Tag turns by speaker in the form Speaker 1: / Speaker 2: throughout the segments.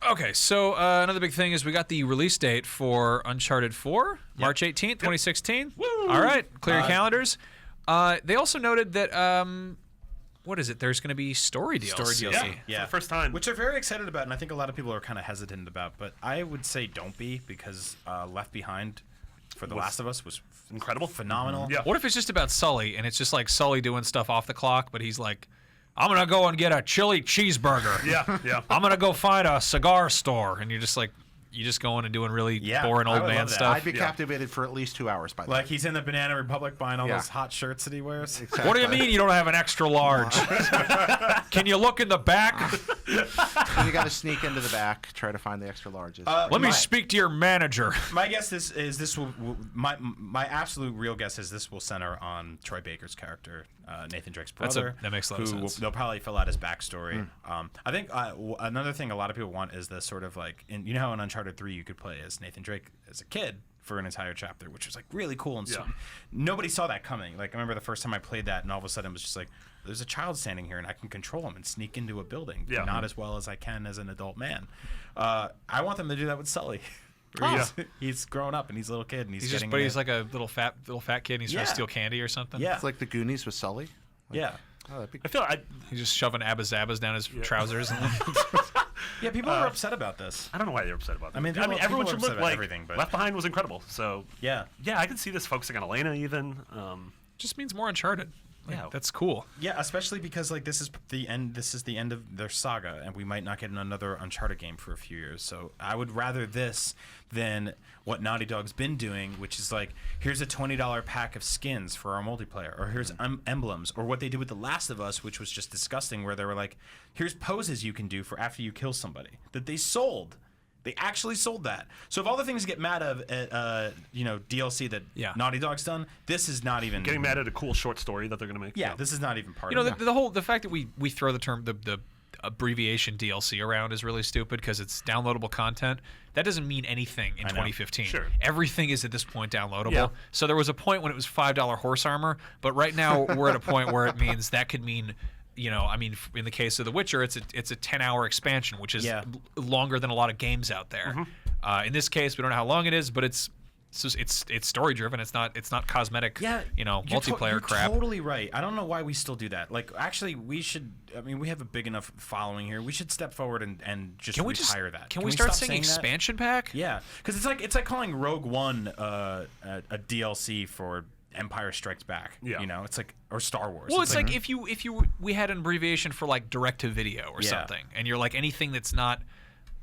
Speaker 1: Okay, so another big thing is we got the release date for Uncharted 4, March 18th, 2016.
Speaker 2: Woo!
Speaker 1: All right, clear your calendars. They also noted that, what is it? There's going to be story DLC.
Speaker 3: Story DLC.
Speaker 2: Yeah. For the first time.
Speaker 3: Which they're very excited about, and I think a lot of people are kind of hesitant about, but I would say don't be, because Left Behind for The Last of Us was
Speaker 2: incredible.
Speaker 3: Phenomenal.
Speaker 2: Yeah.
Speaker 1: What if it's just about Sully, and it's just like Sully doing stuff off the clock, but he's like, I'm going to go and get a chili cheeseburger.
Speaker 2: Yeah.
Speaker 1: I'm going to go find a cigar store. And you're just like, you just going and doing really boring
Speaker 3: I
Speaker 1: old
Speaker 3: would
Speaker 1: man
Speaker 3: love that.
Speaker 1: stuff.
Speaker 4: I'd be captivated for at least 2 hours by that.
Speaker 3: Like he's in the Banana Republic buying all
Speaker 4: Yeah.
Speaker 3: those hot shirts that he wears.
Speaker 4: Exactly.
Speaker 1: What do you mean you don't have an extra large? Can you look in the back?
Speaker 4: So you got to sneak into the back, try to find the extra larges.
Speaker 1: Let me speak to your manager.
Speaker 3: My guess is this will my absolute real guess is this will center on Troy Baker's character, Nathan Drake's brother.
Speaker 1: That makes a lot of sense.
Speaker 3: They'll probably fill out his backstory. I think another thing a lot of people want is the sort of like, you know how in Uncharted 3 you could play as Nathan Drake as a kid for an entire chapter, which was like really cool, and so nobody saw that coming. Like I remember the first time I played that, and all of a sudden it was just like, there's a child standing here, and I can control him and sneak into a building.
Speaker 2: Yeah.
Speaker 3: Not as well as I can as an adult man. I want them to do that with Sully. He's grown up and he's a little kid and he's getting.
Speaker 1: He's like a little fat kid. And he's trying to steal candy or something.
Speaker 3: Yeah,
Speaker 4: It's like the Goonies with Sully.
Speaker 3: yeah.
Speaker 4: Oh, that'd be
Speaker 2: I feel
Speaker 1: He's just shoving abba zabbas down his trousers.
Speaker 3: Yeah, people are upset about this.
Speaker 2: I don't know why they're upset about that.
Speaker 3: I mean,
Speaker 2: everyone
Speaker 3: people are
Speaker 2: should
Speaker 3: upset
Speaker 2: look
Speaker 3: about
Speaker 2: like
Speaker 3: everything, but-
Speaker 2: Left Behind was incredible. So
Speaker 3: Yeah.
Speaker 2: I can see this focusing on Elena even.
Speaker 1: Just means more Uncharted. Like,
Speaker 2: Yeah.
Speaker 1: that's cool.
Speaker 3: Yeah, especially because like this is the end. This is the end of their saga, and we might not get another Uncharted game for a few years. So I would rather this than what Naughty Dog's been doing, which is like, here's a $20 pack of skins for our multiplayer, or here's emblems, or what they did with The Last of Us, which was just disgusting, where they were like, here's poses you can do for after you kill somebody that they sold. They actually sold that. So of all the things to get mad of at DLC that Naughty Dog's done, this is not even
Speaker 2: Getting mad at a cool short story that they're going to make.
Speaker 3: Yeah, this is not even part
Speaker 1: You
Speaker 3: of
Speaker 1: know,
Speaker 3: it.
Speaker 1: the fact that we throw the term the abbreviation DLC around is really stupid because it's downloadable content. That doesn't mean anything in 2015.
Speaker 2: Sure.
Speaker 1: Everything is at this point downloadable.
Speaker 2: Yeah.
Speaker 1: So there was a point when it was $5 horse armor, but right now we're at a point where it means that could mean, I mean, in the case of The Witcher, it's a 10-hour expansion, which is longer than a lot of games out there. In this case, we don't know how long it is, but it's story driven. It's not cosmetic. Multiplayer crap.
Speaker 3: You're totally right. I don't know why we still do that. Like, actually, we should. I mean, we have a big enough following here. We should step forward and just retire that.
Speaker 1: Can we start
Speaker 3: stop
Speaker 1: saying expansion pack?
Speaker 3: Yeah, because it's like calling Rogue One a DLC for Empire Strikes Back.
Speaker 2: Yeah.
Speaker 3: It's like, or Star Wars.
Speaker 1: Well, it's like if we had an abbreviation for like direct to video or something, and you're like anything that's not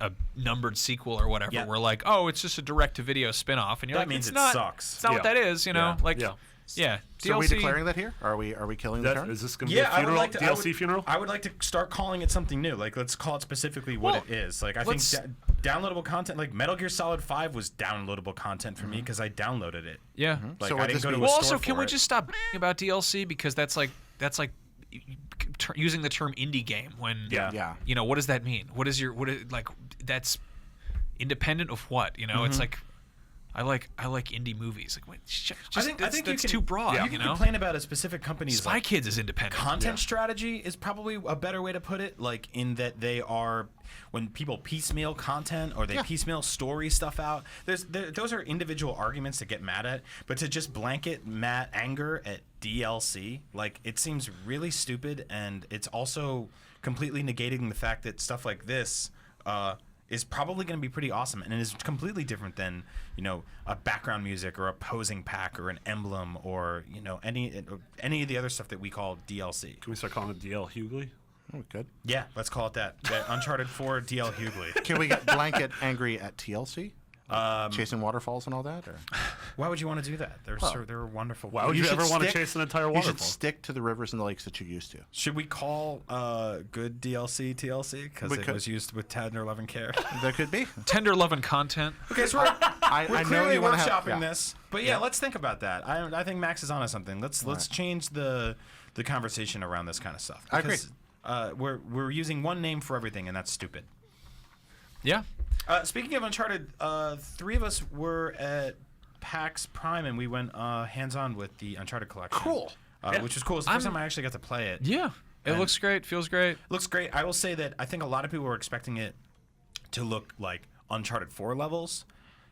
Speaker 1: a numbered sequel or whatever.
Speaker 3: Yeah.
Speaker 1: We're like, oh, it's just a direct to video spin-off, and you're
Speaker 3: That
Speaker 1: like,
Speaker 3: means
Speaker 1: it's
Speaker 3: it
Speaker 1: not,
Speaker 3: sucks.
Speaker 1: It's not what that is, Like,
Speaker 4: So
Speaker 1: DLC.
Speaker 4: are we declaring that here? Are we killing the term?
Speaker 2: Is this going to be a funeral? DLC funeral?
Speaker 3: I would like to start calling it something new. Like, let's call it specifically what it is. Like, I think downloadable content, like Metal Gear Solid 5 was downloadable content for me because I downloaded it.
Speaker 1: Yeah.
Speaker 3: Like,
Speaker 4: So
Speaker 3: I didn't go to a
Speaker 1: Well,
Speaker 3: store
Speaker 1: also,
Speaker 3: for
Speaker 1: can we
Speaker 3: it.
Speaker 1: just stop about DLC because that's like using the term indie game when what does that mean? What is that's independent of what? It's like I like indie movies. Like, wait,
Speaker 3: I think
Speaker 1: that's
Speaker 3: you
Speaker 1: too broad.
Speaker 3: You can complain about a specific company's
Speaker 1: Spy Kids is independent.
Speaker 3: Content strategy is probably a better way to put it. Like, in that they are, when people piecemeal content or they piecemeal story stuff out. Those are individual arguments to get mad at, but to just blanket anger at DLC, like, it seems really stupid, and it's also completely negating the fact that stuff like this is probably going to be pretty awesome, and it is completely different than a background music or a posing pack or an emblem or any of the other stuff that we call DLC.
Speaker 2: Can we start calling it DL Hughley?
Speaker 4: Oh, good.
Speaker 3: Yeah, let's call it that. Uncharted 4 DL Hughley.
Speaker 4: Can we get blanket angry at TLC? Chasing waterfalls and all that? Or?
Speaker 3: Why would you want to do that? They're wonderful.
Speaker 2: Why would you ever want to chase an entire waterfall?
Speaker 4: You should stick to the rivers and the lakes that you used to.
Speaker 3: Should we call good DLC TLC because it was used with tender love and care?
Speaker 4: There could be.
Speaker 1: Tender love and content.
Speaker 3: Okay, so we're
Speaker 4: I know
Speaker 3: clearly
Speaker 4: you want to
Speaker 3: workshopping
Speaker 4: have
Speaker 3: this, but let's think about that. I think Max is onto something. Let's change the conversation around this kind of stuff. Because,
Speaker 4: I agree.
Speaker 3: We're using one name for everything, and that's stupid.
Speaker 1: Yeah.
Speaker 3: Speaking of Uncharted, 3 of us were at PAX Prime, and we went hands-on with the Uncharted collection.
Speaker 4: Cool.
Speaker 3: Which was cool. It's the first time I actually got to play it.
Speaker 1: Yeah. It looks great. Feels great.
Speaker 3: Looks great. I will say that I think a lot of people were expecting it to look like Uncharted 4 levels.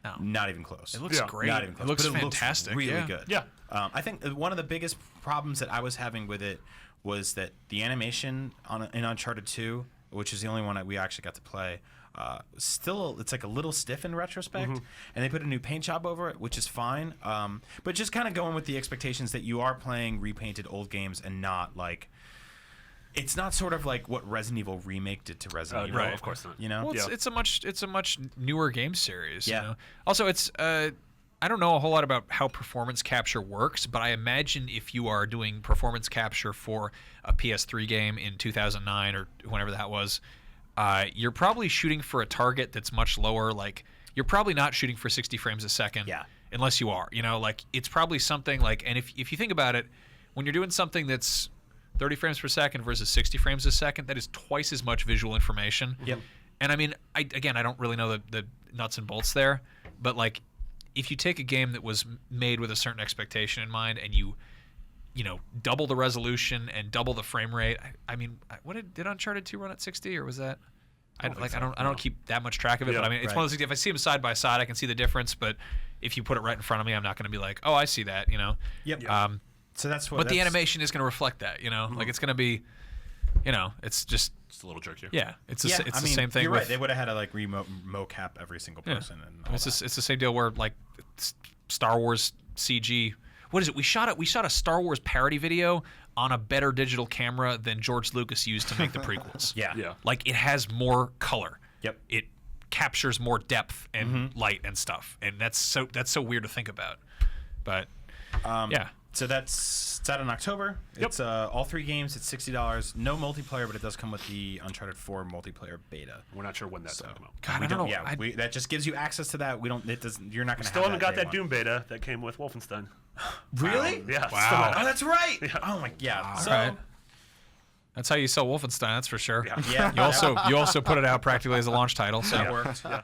Speaker 1: No.
Speaker 3: Not even close.
Speaker 1: It looks great.
Speaker 3: Not even close.
Speaker 1: It looks
Speaker 3: but
Speaker 1: fantastic.
Speaker 3: Looks really good.
Speaker 2: Yeah.
Speaker 3: I think one of the biggest problems that I was having with it was that the animation in Uncharted 2, which is the only one we actually got to play, still it's like a little stiff in retrospect, and they put a new paint job over it, which is fine. But just kind of going with the expectations that you are playing repainted old games and not like. It's not sort of like what Resident Evil Remake did to Resident Evil.
Speaker 2: Right, of course not.
Speaker 3: You know?
Speaker 1: Well, it's a much newer game series.
Speaker 3: Yeah.
Speaker 1: You know? Also, it's I don't know a whole lot about how performance capture works, but I imagine if you are doing performance capture for a PS3 game in 2009 or whenever that was, you're probably shooting for a target that's much lower. Like you're probably not shooting for 60 frames a second.
Speaker 3: Yeah.
Speaker 1: Unless you are. You know, like it's probably something like, and if you think about it, when you're doing something that's 30 frames per second versus 60 frames a second, that is twice as much visual information.
Speaker 3: Yep.
Speaker 1: And I mean, I don't really know the nuts and bolts there, but like if you take a game that was made with a certain expectation in mind and you double the resolution and double the frame rate, I mean, did Uncharted 2 run at 60 or was that? I don't keep that much track of it, but I mean, it's one of those things. If I see them side by side, I can see the difference. But if you put it right in front of me, I'm not going to be like, oh, I see that. You know.
Speaker 3: Yep. So that's what.
Speaker 1: But the animation is going to reflect that. You know, like it's going to be, it's just.
Speaker 2: It's a little jerkier.
Speaker 1: Yeah, it's the same thing.
Speaker 3: You're right. They would have had to like mocap every single person.
Speaker 1: Yeah.
Speaker 3: And all
Speaker 1: it's the same deal where like Star Wars CG. What is it? We shot a Star Wars parody video on a better digital camera than George Lucas used to make the prequels.
Speaker 3: Yeah.
Speaker 1: Like it has more color.
Speaker 3: Yep.
Speaker 1: It captures more depth and light and stuff, and that's so weird to think about. But yeah.
Speaker 3: So it's out in October.
Speaker 2: Yep.
Speaker 3: It's all 3 games. It's $60. No multiplayer, but it does come with the Uncharted 4 multiplayer beta.
Speaker 2: We're not sure when that's going to come out.
Speaker 1: God, I don't know.
Speaker 3: Yeah, that just gives you access to that. We don't. It doesn't. You're not going to.
Speaker 2: Still haven't got that Doom beta that came with Wolfenstein.
Speaker 3: Really?
Speaker 2: Yeah.
Speaker 1: Wow.
Speaker 3: Oh, that's right. Oh my. Yeah.
Speaker 1: All
Speaker 3: So.
Speaker 1: right. That's how you sell Wolfenstein. That's for sure.
Speaker 3: Yeah.
Speaker 1: You also put it out practically as a launch title. So
Speaker 3: That worked.
Speaker 2: Yeah.